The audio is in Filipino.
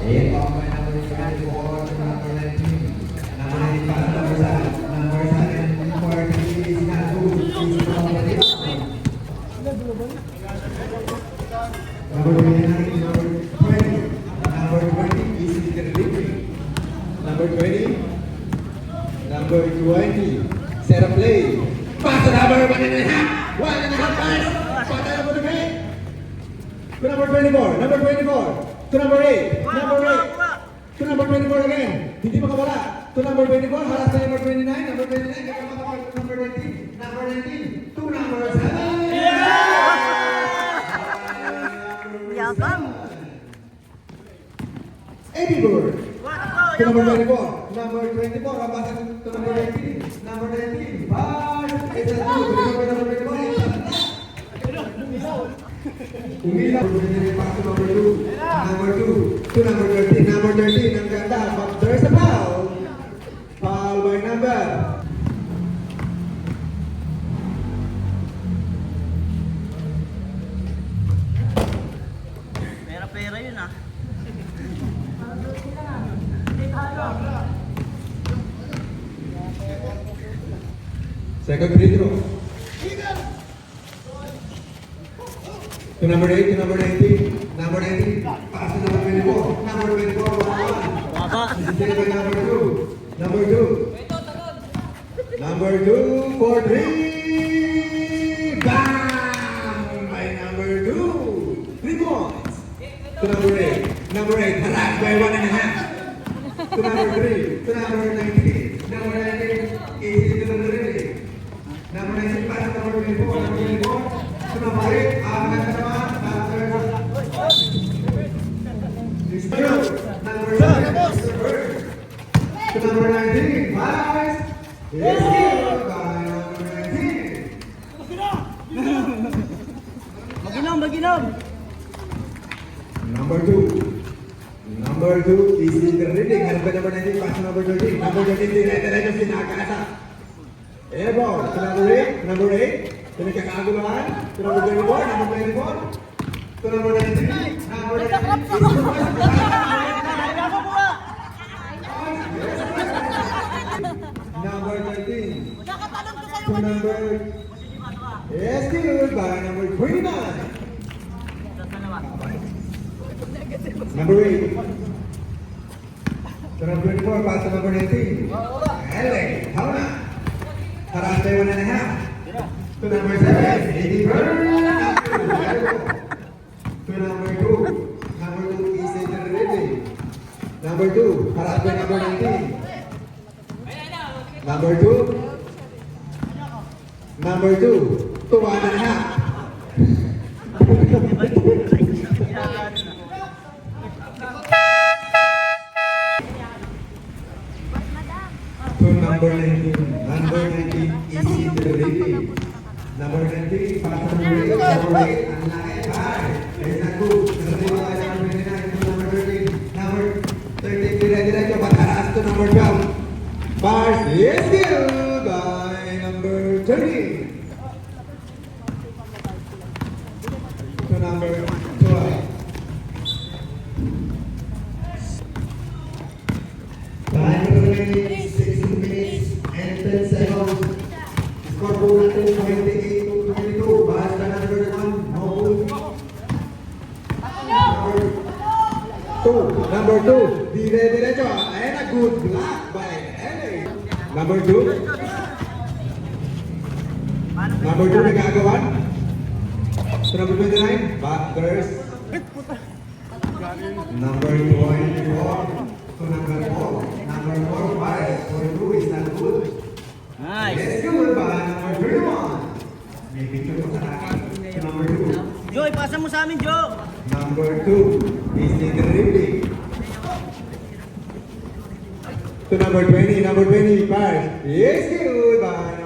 Ayan, okay na po yung kanya po sa number 19. Number 19 para number 7. Number 7, number 3 is not good. Is number 8. Number 29, number 20. Number 20 is in the delivery. Number 20. Number 20. Set a play. Pass the number 1.5. 1.5 pass. Pass the number 3. To number 24. Number 24. To number 8. Number 8. To number 24 again. Hindi makawala. To number 24. Haras na number 29. Number 29. Kaya makawala to number 19. Number 19. To number 7. Yabang. Eddie Bird. To number 24. Number 24. Abasa to number 19. Number 19. Bar. It's a 2. To number 24. Umilaw. Pass to number 2. Number 2. To number 13. Number 13. Ang ganda. But there's a foul. Foul by number. Pera-pera yun ah. Second free throw. To number 8, to number 19. Number 19. Pass to number 24. Number 24. Waba. This by number 2. Number 2. Number 2 for 3. Bam! By number 2. 3 points. To number 8. Number 8. Harassed by 1.5. To number 3. To number 19. Number 19. Easy to number 3. Number 19. Pass to number 24. Number 24. To number 8. Number 7. To number 19. Pass. Yes, by number 19. Maginom, maginom. Number 2. Number 2 is in the reading. Hanap ka number 19, pass to number 13. Number 13, dire-diretso sinakasa. Airball. To number 8. Number 8. Pinagkakaguluhan. To number 24. Number 24. To number 19. Number 19. Number 13. To number... Yes, good. By number 29. Number 8. To number 24, pass to number 19. Anyway, how na? Harass by 1.5. To number 7, Eddie Bird. To number 2. Number 2 is Ethan Reddy. Number 2, harass by number 19. Number 2. Number 2, to 1.5. To number 19. Number 19 is in the ready. Number 19, pass number 8. Number 8, ang laki. There's not good. Kasi wala number 29 to number 13. Number 13, dire-diretso. Pataras to number 12. Bars, yes, good. By number 30. To number 12. Time remaining 16 minutes and 10 seconds. Scoreboard natin 28 to 22. Bahas ka number 1. No good. Number 2. Dire-diretso. And a good block by LA. Number 2. Number 2 nagagawan. So number 29. Backers. Number 24. To number 4. Number 4, bias. For 2 is not good. Nice. Let's go by number 31. May picture ko sa akin. To number 2. Joy, pasa mo sa amin, Jo. Number 2 is in the dribbling. To number 20, bias. Yes, good by